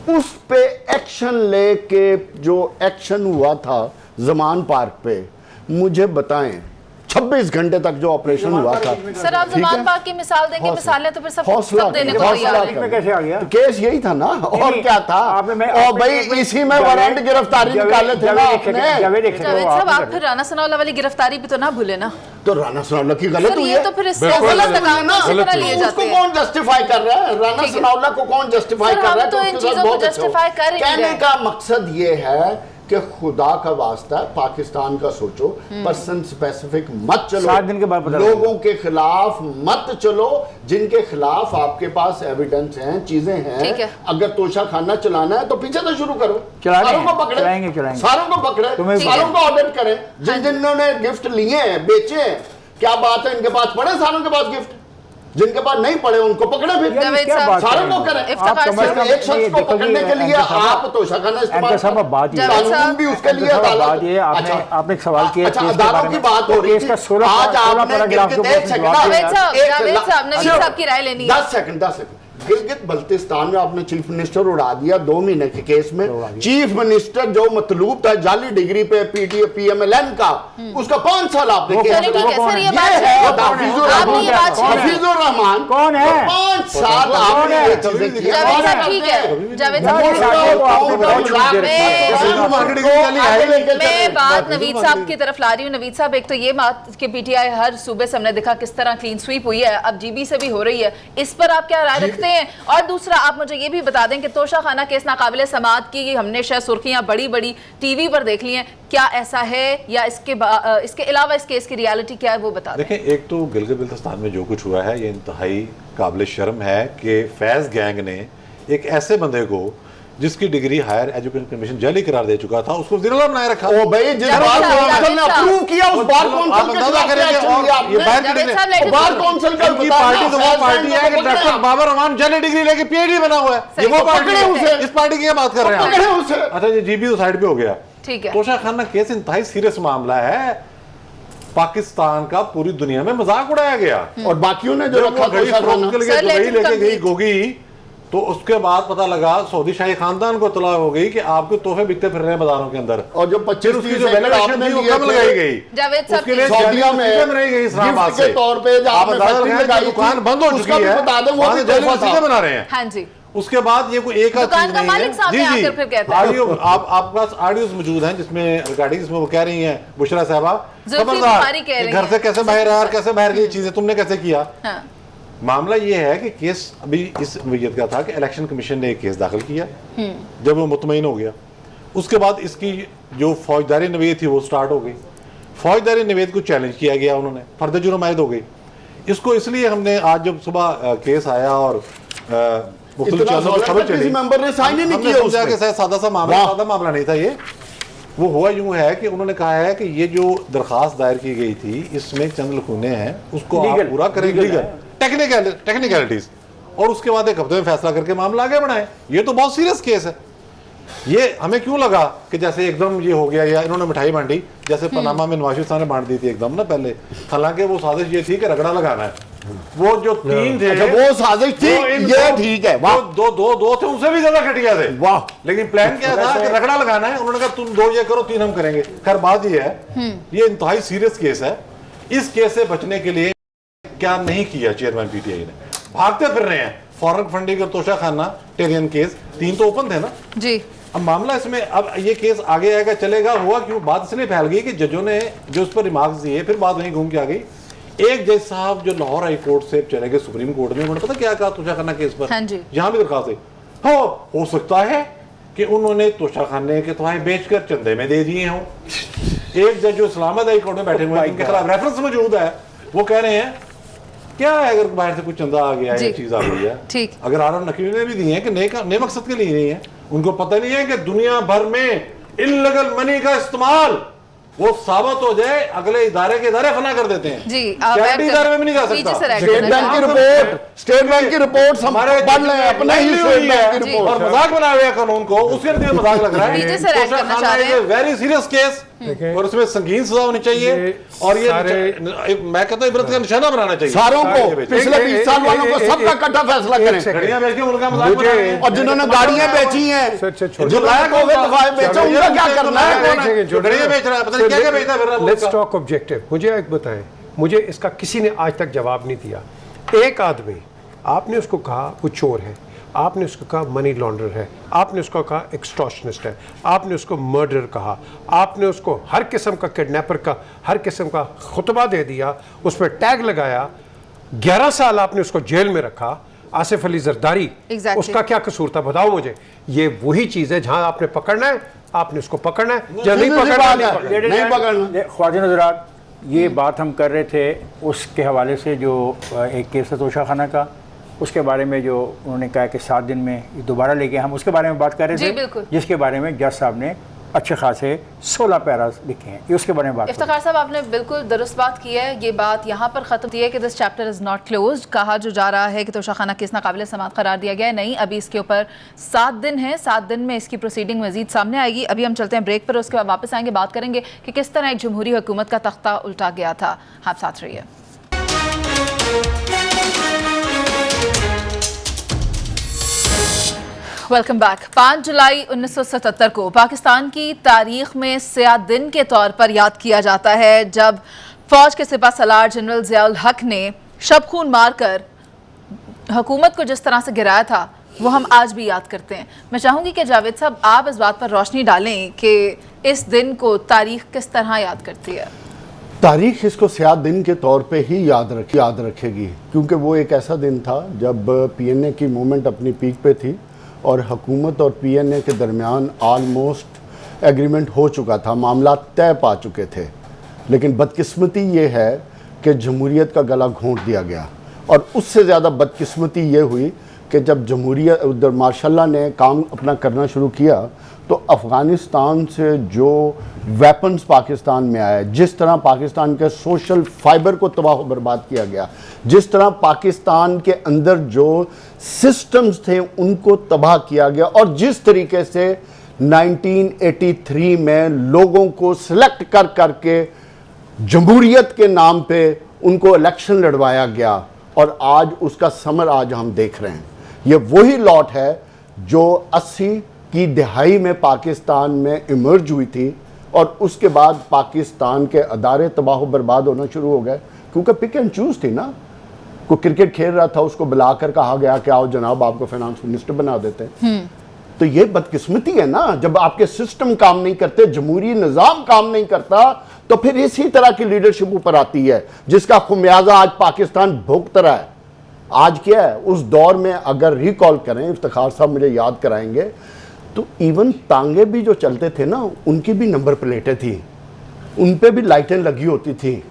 उस पे एक्शन लेके जो एक्शन हुआ था जमान पार्क पे, मुझे बताएं 26 घंटे तक जो ऑपरेशन हुआ था। सर आप जमान पार्क की मिसाल देंगे, मिसालें तो फिर सब देने को तैयार हैं। इसमें कैसे आ गया? तो केस यही था ना, और क्या था? और भाई इसी में वारंट गिरफ्तारी निकाले थे ना आपने। जावेद साहब, आप फिर राना सनाउल्लाह वाली गिरफ्तारी भी तो ना भूले ना। तो राना सनाउल्लाह की गलत सर हुई ये है। तो फिर इससे बिल्कुल गलत गलत लगा है ना, इसी तरह लिए उसको जाते हैं। कौन जस्टिफाई कर रहा है? राना ठीक है। सनाउल्लाह को कौन जस्टिफाई सर, कर हम रहा है? तो इन उसके साथ चीजों को बहुत अच्छा हो। justify कर ही नहीं कहने रहे। का मकसद ये है कि खुदा का वास्ता पाकिस्तान का सोचो, पर्सन स्पेसिफिक मत चलो, 7 दिन के बाद पता लोगों के खिलाफ मत चलो जिनके खिलाफ आपके पास एविडेंस हैं, चीजें ठीक हैं। है। अगर तोशाखाना चलाना है तो पीछे तो शुरू करो, चला रहे सारों हैं, को पकड़े, चलाएंगे। सारों को पकड़े, तुम्हें- सारों को ऑडिट करें। जिन्होंने गिफ्ट लिए हैं, बेचे हैं, क्या बात है, इनके पास पड़े सारों के पास गिफ्ट, जिनके पास नहीं पड़े उनको पकड़े फिर, जावेद क्या साहब, बात सारों कर को रहे करें। हैं? इफ्तिखार आप समझते साहब, हैं एक शख्स को पकड़ने के लिए आप तोशाखाना इस्तेमाल साहब अब बात ये जावेद साहब, कानून भी उसके लिए बात अदालत। ये आपने एक सवाल किया अच्छा, केस के अदालतों बारे की में। बात हो रही केस थी। का 16 आज आपने पैराग्राफ के गिलगित, ऊपर एक सेकंड, जवाब दिया। जावेद साहब, नवीद साहब की राय लेनी है। 10 सेकंड गिलगित बल्तिस्तान में आपने चीफ मिनिस्टर उड़ा दिया 2 महीने के केस में। चीफ मिनिस्टर जो मतलूब था जाली डिग्री पे PMLN का, उसका 5 साल आपने केस चलिए ठीक है सर, ये बात है है। हफीजुर आपने ये बात रहमान, छेड़ी। हफीजुर रहमान कौन है? 5 साल आपने ये चीजें की। जावेद साहब ठीक है, जावेद यार, ये साहब सारे को आपको बहुत छूट दे रखी है। मैं बात नवीद साहब की तरफ ला रही हूँ। नवीद साहब, एक तो ये बात कि पीटीआई हर सूबे से हमने देखा किस तरह क्लीन स्वीप हुई है, अब जीबी से भी हो रही है, इस पर आप क्या राय रखते हैं? और दूसरा आप मुझे ये भी बता दें कि तोशाखाना केस नाकाबिले समाअत की हमने शायद सुर्खियां बड़ी बड़ी टीवी पर देख ली हैं, क्या ऐसा है या इसके अलावा इस केस की रियलिटी क्या है वो बता दें। देखें, एक तो गिलगित बिल्तिस्तान में जो कुछ हुआ है ये इंतहाई काबिल शर्म है कि फैज़ गैंग ने एक ऐसे बंदे को जिसकी डिग्री हायर एजुकेशन कमीशन जाली करार दे चुका था उसको वज़ीर आला बनाए रखा। ओ भाई, जिस बार कौंसिल ने अप्रूव किया उस बार कौंसिल के खिलाफ करेंगे एक्शन और लिया ये बाहर आपने। करेंगे। जावेद साहब, बार कौंसिल का इनकी पार्टी तो वो पार्टी है कि डॉक्टर बाबर रहमान जाली डिग्री लेके PhD बना हुआ है, ये वो पार्टी पकड़े उसे। है। इस पार्टी की क्या बात कर रहे हैं पकड़े आप? उसे। अच्छा, ये जीबी तो साइड पे हो गया। ठीक है। तोशाखाना केस इंतहाई सीरियस मामला है, पाकिस्तान का पूरी दुनिया में मजाक उड़ाया गया। और बाकियों ने जो जब रखा वो गई तोशाखाना, फ्रोज के लिए सर, दुबई लेकिन लेके गई कंप्लीट- गोगी, तो उसके बाद पता लगा सऊदी शाही खानदान को इत्तला हो गई कि आपके तोहफे बिकते फिर रहे हैं बाजारों के अंदर, और जो 25-30 एकड़ आपने लिए कम लगाई गई, जावेद साहब उसके लिए सऊदीया में रही गई इस्लामाबाद गिफ्ट के से। तौर पे जो आप आपने अंदाजा फैक्ट्री लगाएं, लगाई थी, दुकान बंद हो चुकी उसका भी है, बता दें, वो वहां भी से तोहफा चीजें था। बना रहे हैं। हाँ जी, उसके बाद ये कोई एक आध दुकान चीज का नहीं मालिक है। सामने आकर फिर कहता है। ऑडियो आपके पास ऑडियोज मौजूद हैं जिसमें रिकॉर्डिंग जिसमें वो कह रही हैं बुशरा साहबा, जुल्फी बुखारी कह रही घर हैं। से कैसे बाहर आया और कैसे बाहर गई चीजें तुमने कैसे किया। हाँ, मामला ये है कि केस अभी इस नोयत का था कि इलेक्शन कमीशन ने एक केस दाखिल किया, जब वो मुतमईन हो गया उसके बाद इसकी जो फौजदारी नवेद थी वो स्टार्ट हो गई। फौजदारी नवेद को चैलेंज किया गया, उन्होंने फर्द जुर्म आयद हो गई। इसको इसलिए हमने आज जब सुबह केस आया और मुख्तलिफ इतना चैनलों पर खबर किसी चली, मेंबर ने साइन ही नहीं हमने किया समझा उसमें। कि शायद सादा सा मामला, सादा मामला नहीं था ये। वो हुआ यूं है कि उन्होंने कहा है कि ये जो दरखास्त दायर की गई थी इसमें चंद लखूने हैं, उसको आप Legal, पूरा करें, legal लीगल टेक्निकलिटीज, और उसके बाद एक हफ्ते में फैसला करके मामला आगे बढ़ाएं। ये तो बहुत सीरियस केस है। ये हमें क्यों लगा कि जैसे एकदम ये हो गया या इन्होंने मिठाई बांटी, जैसे पनामा में नवाज शरीफ साहब ने बांट दी थी एकदम ना पहले, हालांकि वो साजिश ये थी कि रगड़ा लगाना है। वो जो तीन थे, अच्छा, वो साजिश थी, वो इन ये दो- ठीक है, वाह। दो दो दो थे, उनसे भी ज्यादा घटिया थे। वाह। लेकिन प्लान क्या था कि रगड़ा लगाना है। उन्होंने कहा तुम दो ये करो, तीन हम करेंगे। खैर बात ये है, ये इंतहाई सीरियस केस है। इस केस से बचने के लिए क्या नहीं किया चेयरमैन पीटीआई ने, भागते फिर रहे हैं। फॉरेन फंडिंग और तोशा खाना टेरियन केस, तीन तो ओपन थे ना जी, अब मामला इसमें। अब ये केस आगे आएगा चलेगा, हुआ क्यों, बात इसलिए फैल गई कि जजों ने जो उस पर रिमार्क्स दिए, फिर बात वहीं घूम के आ गई। एक जज साहब जो लाहौर हाई कोर्ट से चले गए सुप्रीम कोर्ट में, उन्होंने पता क्या कहा तोशा खाना केस पर, हाँ जी, यहाँ भी दरखास्त है, हो सकता है कि उन्होंने तोशा खाने के तोहफे बेचकर चंदे में दे दिए हों। एक जज जो इस्लामाबाद हाई कोर्ट में बैठे हुए हैं, उनके खिलाफ रेफरेंस मौजूद है, वो कह रहे हैं क्या है अगर बाहर से कुछ चंदा आ गया है, चीज आ गई है, ठीक। अगर आर नकवी ने भी दिए हैं कि नए मकसद के लिए नहीं है, उनको पता नहीं है कि दुनिया भर में इल्लीगल मनी का इस्तेमाल वो साबित हो जाए, अगले इदारे के इदारे फना कर देते हैं। जी, आप चैरिटी ऐड इदारे में भी नहीं जा पीछे सकता। से ऐड स्टेट करना बैंक की चाहूंगा। रिपोर्ट, स्टेट बैंक की रिपोर्ट हम हमारे पढ़ रहे हैं, अपने ही स्टेट बैंक की जी। रिपोर्ट। और मजाक बनाया हुआ है कानून को, उसके नतीजे में मजाक लग रहा है। पीछे से ऐड करना चाह रहे हैं। वेरी सीरियस केस, और उसमें संगीन सजा होनी चाहिए, और ये मैं कहता हूं इबरत का निशाना बनाना चाहिए सारों को, पिछले 20 साल वालों को सबका इकट्ठा फैसला करें। घड़ियां बेच के मुल्क का मजाक बना रहे हैं। और जिन्होंने गाड़ियां बेची हैं, जो लाया को बेचा, उनका क्या करना है? घड़ियां बेच रहा है, पता नहीं क्या क्या बेचता है फिर रहा है लेट्स मुल्क का। Talk objective. मुझे एक बताएं, मुझे इसका किसी ने आज तक जवाब नहीं दिया। एक आदमी, आपने उसको कहा वो चोर है, आपने उसको कहा मनी लॉन्डर है, आपने उसको कहा एक्सटॉर्शनिस्ट है, आपने उसको मर्डर कहा, आपने उसको हर किस्म का किडनैपर का हर किस्म का खुतबा दे दिया, उस पर टैग लगाया, 11 साल आपने उसको जेल में रखा। आसिफ अली जरदारी, Exactly. उसका क्या कसूर था बताओ मुझे। ये वही चीज़ है जहां आपने पकड़ना है, आपने उसको पकड़ना है, जब नहीं सीधी सी पकड़ना बात नहीं है। पकड़ना। नहीं पकड़ना। ख्वाजा हज़रात, ये बात हम कर रहे थे उसके हवाले से जो एक केस है तोशा खाना का, उसके बारे में जो उन्होंने कहा कि 7 दिन में दोबारा लेके हम उसके बारे में बात कर रहे जी, थे, बिल्कुल। जिसके बारे में जज साहब ने अच्छे खासे 16 पैरास लिखे हैं। ये उसके बारे में बात करें। इफ्तिखार साहब, आपने बिल्कुल दुरुस्त बात की है। ये बात यहाँ पर ख़त्म थी है कि this chapter is not close. कहा जो जा रहा है कि तोशा खाना केस नाकाबिल समाअत करार दिया गया है, नहीं, अभी इसके ऊपर 7 दिन है। 7 दिन में इसकी प्रोसीडिंग मजीद सामने आएगी। अभी हम चलते हैं ब्रेक पर, उसके बाद वापस आएंगे, बात करेंगे कि किस तरह एक जमहूरी हुकूमत का तख्ता उल्टा गया था। आप साथ रहिए। Welcome back. 5 जुलाई 1977 को पाकिस्तान की तारीख में स्याह दिन के तौर पर याद किया जाता है, जब फौज के सिपह सलार जनरल ज़ियाउल हक ने शब खून मारकर हुकूमत को जिस तरह से गिराया था वो हम आज भी याद करते हैं। मैं चाहूँगी कि जावेद साहब आप इस बात पर रोशनी डालें कि इस दिन को तारीख किस तरह याद करती है। तारीख इसको स्याह दिन के तौर पे ही याद रखेगी, क्योंकि वो एक ऐसा दिन था जब पीएनए की मूवमेंट अपनी पीक पे थी और हुकूमत और पीएनए के दरमियान आलमोस्ट एग्रीमेंट हो चुका था, मामला तय पा चुके थे। लेकिन बदकिस्मती ये है कि जमहूरियत का गला घोंट दिया गया, और उससे ज़्यादा बदकिस्मती ये हुई कि जब जमहूरियत उधर मार्शल्ला ने काम अपना करना शुरू किया तो अफ़गानिस्तान से जो वेपन्स पाकिस्तान में आए, जिस तरह पाकिस्तान के सोशल फाइबर को तबाह बर्बाद किया गया, जिस तरह पाकिस्तान के अंदर जो सिस्टम्स थे उनको तबाह किया गया, और जिस तरीके से 1983 में लोगों को सिलेक्ट कर करके जमहूरियत के नाम पे उनको इलेक्शन लड़वाया गया, और आज उसका समर आज हम देख रहे हैं। ये वही लॉट है जो 80 की दहाई में पाकिस्तान में इमर्ज हुई थी और उसके बाद पाकिस्तान के अदारे तबाह बर्बाद होना शुरू हो गए, क्योंकि पिक एंड चूज थी ना। कोई क्रिकेट खेल रहा था, उसको बुलाकर कहा गया कि आओ जनाब आपको फाइनेंस मिनिस्टर बना देते हैं। तो ये बदकिस्मती है ना, जब आपके सिस्टम काम नहीं करते, जमहूरी निज़ाम काम नहीं करता, तो फिर इसी तरह की लीडरशिप ऊपर आती है जिसका खुमियाजा आज पाकिस्तान भुगत रहा है। आज क्या है, उस दौर में अगर रिकॉल करें, इफ्तिखार साहब मुझे याद कराएंगे, तो इवन तांगे भी जो चलते थे ना, उनकी भी नंबर प्लेटें थी, उन पे भी लाइटें लगी होती थी।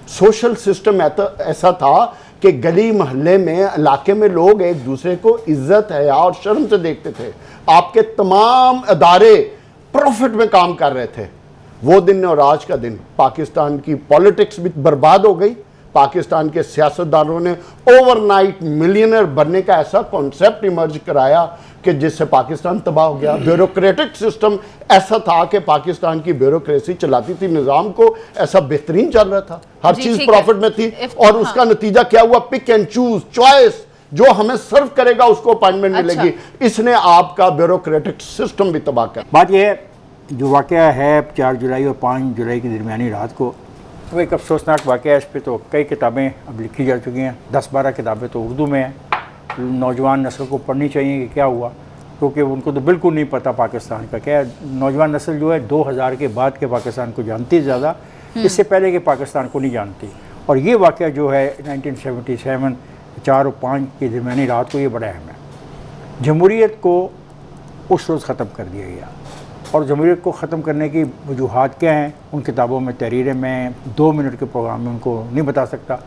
सोशल सिस्टम ऐसा था कि गली मोहल्ले में, इलाके में लोग एक दूसरे को इज्जत है और शर्म से देखते थे। आपके तमाम अदारे प्रॉफिट में काम कर रहे थे। वो दिन और आज का दिन, पाकिस्तान की पॉलिटिक्स भी बर्बाद हो गई। पाकिस्तान के सियासतदानों ने ओवरनाइट मिलियनर बनने का ऐसा कॉन्सेप्ट इमर्ज कराया कि जिससे पाकिस्तान तबाह हो गया। ब्यूरोक्रेटिक सिस्टम ऐसा था कि पाकिस्तान की ब्यूरोक्रेसी चलाती थी निज़ाम को, ऐसा बेहतरीन चल रहा था, हर चीज़ प्रॉफिट में थी। और उसका नतीजा क्या हुआ, पिक एंड चूज, चॉइस, जो हमें सर्व करेगा उसको अपॉइंटमेंट मिलेगी। इसने आपका ब्यूरोक्रेटिक सिस्टम भी तबाह कर। बात यह है, जो वाक़या है 4 जुलाई और 5 जुलाई की दरमियानी रात को, वो एक अफसोसनाक वाक़या है। इस पर तो कई किताबें अब लिखी जा चुकी हैं, 10-12 किताबें तो उर्दू में हैं। नौजवान नस्ल को पढ़नी चाहिए कि क्या हुआ, क्योंकि उनको तो बिल्कुल नहीं पता पाकिस्तान का क्या है। नौजवान नस्ल जो है 2000 के बाद के पाकिस्तान को जानती है ज़्यादा, इससे पहले के पाकिस्तान को नहीं जानती। और ये वाक़या जो है 1977 4 और 5 की दरमियानी रात को, ये बड़ा अहम है। जमहूरियत को उस रोज़ ख़त्म कर दिया गया, और जमहूरियत को ख़त्म करने की वजूहात क्या हैं, उन किताबों में, तहरीरें में, 2 मिनट के प्रोग्राम में उनको नहीं बता सकता।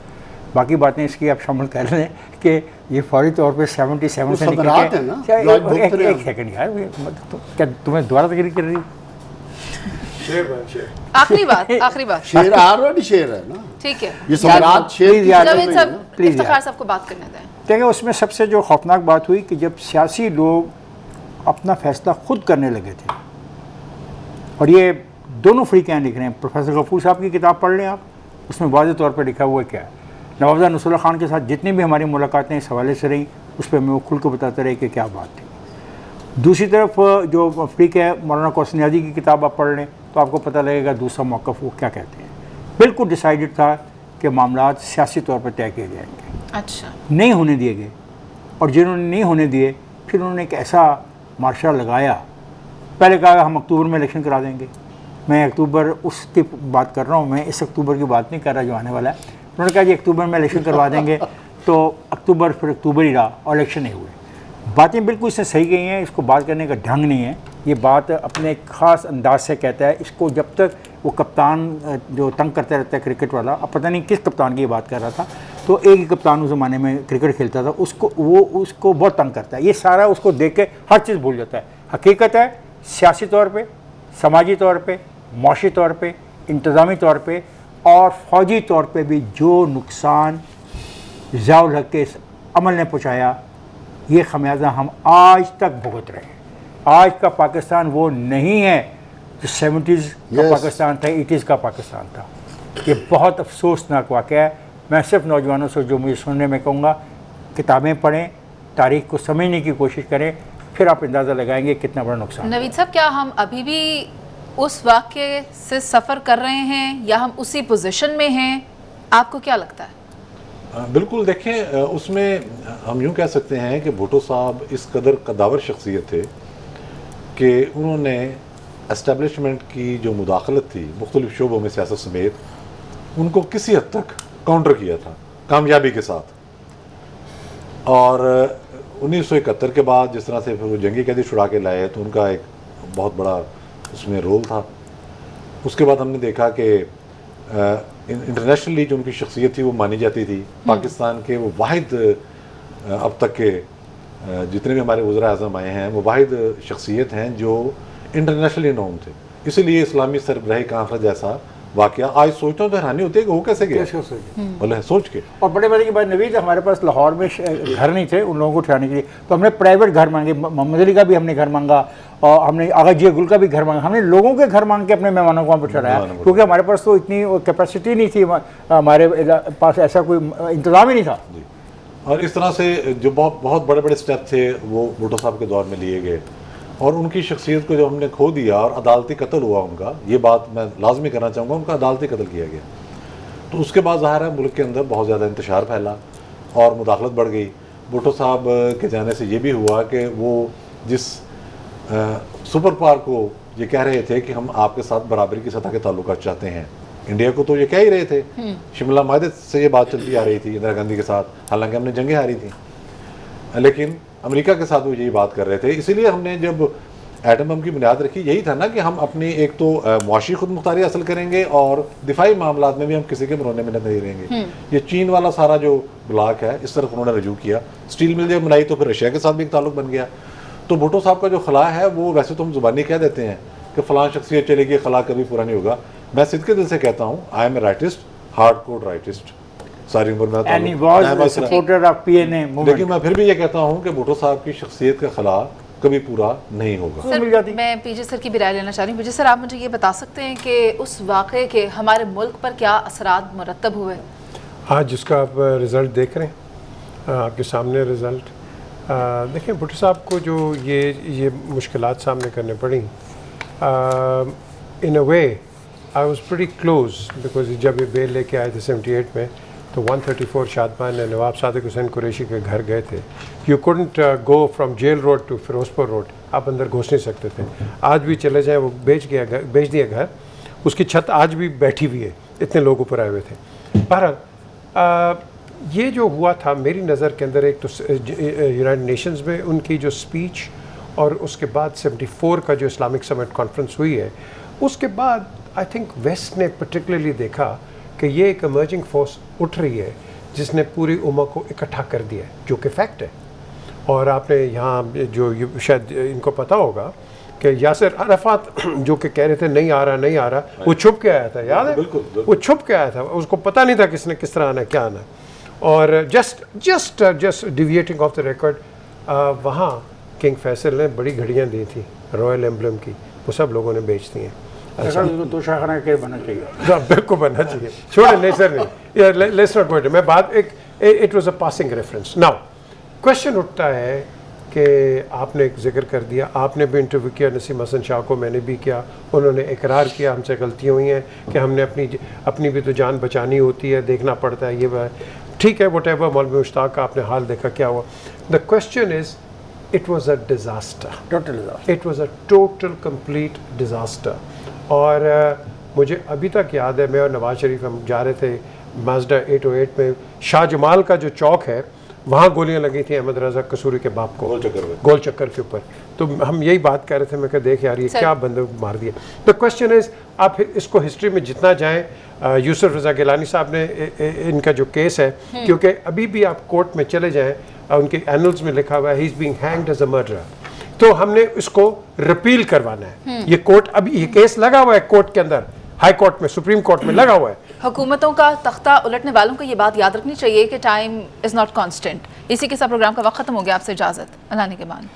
बाकी बातें इसकी आप शामिल कर लें कि ये फौरी तौर पे 77 से निकल के, एक सेकंड यार, तो क्या तुम्हें दोबारा तकरीर कर रही? आखिरी बात शेर ऑलरेडी शेर है ना, ठीक है, ये सम्राट शेर जब सब इफ्तिखार साहब को बात करने दें। देखिए, उसमें सबसे जो खौफनाक बात हुई कि जब सियासी लोग अपना फैसला खुद करने लगे थे, और ये दोनों फ्रीकैन लिख रहे हैं। प्रोफेसर गफूर साहब की किताब पढ़ लें आप, उसमें वाज़ेह तौर पर लिखा हुआ क्या है। नवाब नसरुल्लाह खान के साथ जितनी भी हमारी मुलाकातें इस हवाले से रही, उस पर मैं वो खुल को बताते रहे कि क्या बात थी। दूसरी तरफ जो फ्रीक है, मौलाना कौसर नियाज़ी की किताब आप पढ़ लें तो आपको पता लगेगा दूसरा मौक़िफ़ वो क्या कहते हैं। बिल्कुल डिसाइडेड था कि मामलात सियासी तौर पर तय किए जाएंगे, अच्छा, नहीं होने दिए गए। और जिन्होंने नहीं होने दिए, फिर उन्होंने एक ऐसा मार्शा लगाया। पहले कहा हम अक्टूबर में इलेक्शन करा देंगे। मैं अक्टूबर उसकी बात कर रहा हूँ, मैं इस अक्टूबर की बात नहीं कर रहा जो आने वाला है। उन्होंने कहा जी अक्टूबर में इलेक्शन करवा देंगे, तो अक्टूबर फिर अक्टूबर ही रहा और इलेक्शन नहीं हुए। बातें बिल्कुल इससे सही गई हैं, इसको बात करने का ढंग नहीं है। ये बात अपने एक ख़ास अंदाज से कहता है। इसको जब तक वो कप्तान जो तंग करता रहता है क्रिकेट वाला, अब पता नहीं किस कप्तान की बात कर रहा था, तो एक ही कप्तान उस ज़माने में क्रिकेट खेलता था, उसको बहुत तंग करता है। ये सारा उसको देख के हर चीज़ भूल जाता है। हकीकत है, सियासी तौर पर, समाजी तौर पर, माशी तौर पर, इंतज़ामी तौर पर और फ़ौजी तौर पे भी जो नुकसान ज़ियाउल हक़ के इस अमल ने पहुँचाया, ये खमियाजा हम आज तक भुगत रहे हैं। आज का पाकिस्तान वो नहीं है जो 70s का पाकिस्तान था, 80s का पाकिस्तान था। ये बहुत अफसोसनाक वाक़या है। मैं सिर्फ नौजवानों से जो मुझे सुनने में कहूँगा, किताबें पढ़ें, तारीख़ को समझने की कोशिश करें, फिर आप अंदाज़ा लगाएंगे कितना बड़ा नुकसान। नवीद साहब, क्या हम अभी भी उस वाक़े से सफ़र कर रहे हैं या हम उसी पोजीशन में हैं? आपको क्या लगता है? बिल्कुल, देखें, उसमें हम यूँ कह सकते हैं कि भुट्टो साहब इस कदर कदावर शख्सियत थे कि उन्होंने एस्टेब्लिशमेंट की जो मुदाखलत थी मुख्तलिफ शोबों में सियासत समेत, उनको किसी हद तक काउंटर किया था कामयाबी के साथ। और 1971 के बाद जिस तरह से फिर वो जंगी कैदी छुड़ा के लाए, तो उनका एक बहुत बड़ा उसमें रोल था। उसके बाद हमने देखा कि इंटरनेशनली जो उनकी शख्सियत थी वो मानी जाती थी। पाकिस्तान के वो वाहिद, अब तक के जितने भी हमारे वज़ीर आज़म आए हैं, वो वाहिद शख्सियत हैं जो इंटरनेशनली नोन थे। इसीलिए इस्लामी सरबराही कॉन्फ्रेंस जैसा वाक़या आज सोचता हूँ तो हैरानी होती है कि वो कैसे गया, बोले सोच के। और बड़े बड़े की बात नवीद, हमारे पास लाहौर में घर नहीं थे उन लोगों को ठहराने के लिए, तो हमने प्राइवेट घर मांगे। मोहम्मद अली का भी हमने घर मांगा और हमने आगा जी गुल का भी घर मांगा। हमने लोगों के घर मांग के अपने मेहमानों को वहाँ पर ठहराया, क्योंकि हमारे पास तो इतनी कैपेसिटी नहीं थी, हमारे पास ऐसा कोई इंतज़ाम ही नहीं था। और इस तरह से जो बहुत बहुत बड़े बड़े स्टेप थे वो भुट्टो साहब के दौर में लिए गए, और उनकी शख्सियत को जब हमने खो दिया और अदालती कत्ल हुआ उनका, ये बात मैं लाजमी करना चाहूँगा, उनका अदालती कत्ल किया गया, तो उसके बाद ज़ाहिर है मुल्क के अंदर बहुत ज़्यादा इंतशार फैला और मुदाखलत बढ़ गई। भुट्टो साहब के जाने से ये भी हुआ कि वो जिस सुपर पावर को ये कह रहे थे कि हम आपके साथ बराबरी की सतह के ताल्लुकात चाहते हैं, इंडिया को तो ये कह ही रहे थे, शिमला माहदे से ये बात चलती आ रही थी इंदिरा गांधी के साथ, हालांकि हमने जंगें हारी थी, लेकिन अमेरिका के साथ वो यही बात कर रहे थे। इसीलिए हमने जब एटम बम की बुनियाद रखी, यही था ना कि हम अपनी एक तो मुआशी खुद मुख्तारी हासिल करेंगे और दिफाई मामला में भी हम किसी के मरोने मिन्नत नहीं रहेंगे। ये चीन वाला सारा जो ब्लॉक है इस तरफ उन्होंने रजू किया, स्टील मिल जब बनाई तो फिर रशिया के साथ भी एक ताल्लुक बन गया। तो भुट्टो साहब का जो खला है वो वैसे तो हम जुबानी कह देते हैं कि फ़लाँ शख्सियत चलेगी, खला कभी पूरा नहीं होगा। मैं सिद्के दिल से कहता हूँ, I am a rightist, hard core rightist, सारी उम्र में, लेकिन मैं फिर भी ये कहता हूँ कि भुट्टो साहब की शख्सियत का खला कभी पूरा नहीं होगा। सर, मैं पीजे सर की भी राय लेना चाह रही हूँ। पीजे सर, आप मुझे ये बता सकते हैं कि उस वाक़े के हमारे मुल्क पर क्या असरात मुरतब हुए? आज जिसका आप रिज़ल्ट देख रहे हैं, आपके सामने रिज़ल्ट देखें, भुट्टो साहब को जो ये मुश्किलात सामने करने पड़ी, in a way I was pretty close, because जब ये बेल लेके आए थे 78 में, तो 134 शादमान ने नवाब सादिक हुसैन कुरैशी के घर गए थे। You couldn't go from jail road to Firozpur road, आप अंदर घुस नहीं सकते थे। आज भी चले जाएं, वो बेच दिया घर, उसकी छत आज भी बैठी हुई है, इतने लोग ऊपर आए हुए थे। बहरहाल ये जो हुआ था मेरी नज़र के अंदर, एक तो यूनाइटेड नेशंस में उनकी जो स्पीच और उसके बाद 74 का जो इस्लामिक समिट कॉन्फ्रेंस हुई है, उसके बाद आई थिंक वेस्ट ने पर्टिकुलरली देखा कि ये एक इमर्जिंग फोर्स उठ रही है जिसने पूरी उम्मा को इकट्ठा कर दिया है, जो कि फैक्ट है। और आपने यहाँ जो शायद इनको पता होगा कि यासिर अराफात जो कि कह रहे थे नहीं आ रहा, वो छुप के आया था, याद है? बिल्कुल। वो छुप के आया था, उसको पता नहीं था किसने किस तरह आना क्या आना। और just deviating of the record, वहाँ किंग फैसल ने बड़ी घड़ियाँ दी थी रॉयल एम्बलम की, वो सब लोगों ने बेच दी हैं। अच्छा, तो शाहखाना के बनना चाहिए, बिल्कुल बनना चाहिए, छोड़े नहीं सर, नहीं, लेट्स नॉट पॉइंट। मैं बात it was a passing reference. Now question उठता है कि आपने एक जिक्र कर दिया, आपने भी इंटरव्यू किया नसीम हसन शाह को, मैंने भी किया, उन्होंने इकरार किया हमसे गलतियाँ हुई हैं कि हमने अपनी भी तो जान बचानी होती है, देखना पड़ता है, ये बात ठीक है। वट एवर, मौलवी मुश्ताक का आपने हाल देखा क्या हुआ। The question is, it was a disaster, it was a total complete disaster. और मुझे अभी तक याद है, मैं और नवाज शरीफ हम जा रहे थे माजडा 808 में, शाह जमाल का जो चौक है वहाँ गोलियां लगी थी अहमद रज़ा कसूरी के बाप को, गोल चक्कर के ऊपर। तो हम यही बात कर रहे थे, मैं कहा देख यार ये क्या बंदे मार दिया। द क्वेश्चन इज़, आप इसको हिस्ट्री में जितना जाएं, यूसुफ रज़ा गिलानी साहब ने इनका जो केस है, क्योंकि अभी भी आप कोर्ट में चले जाएँ, उनके एनल्स में लिखा हुआ है he is being hanged as a murderer, तो हमने इसको रिपील करवाना है। ये कोर्ट, अभी ये केस लगा हुआ है कोर्ट के अंदर, हाई कोर्ट में, सुप्रीम कोर्ट में लगा हुआ है। हुकूमतों का तख्ता उलटने वालों को ये बात याद रखनी चाहिए कि टाइम इज़ नॉट कांस्टेंट। इसी के साथ प्रोग्राम का वक्त खत्म हो गया। आपसे इजाज़त, अल्लाह ने के मान।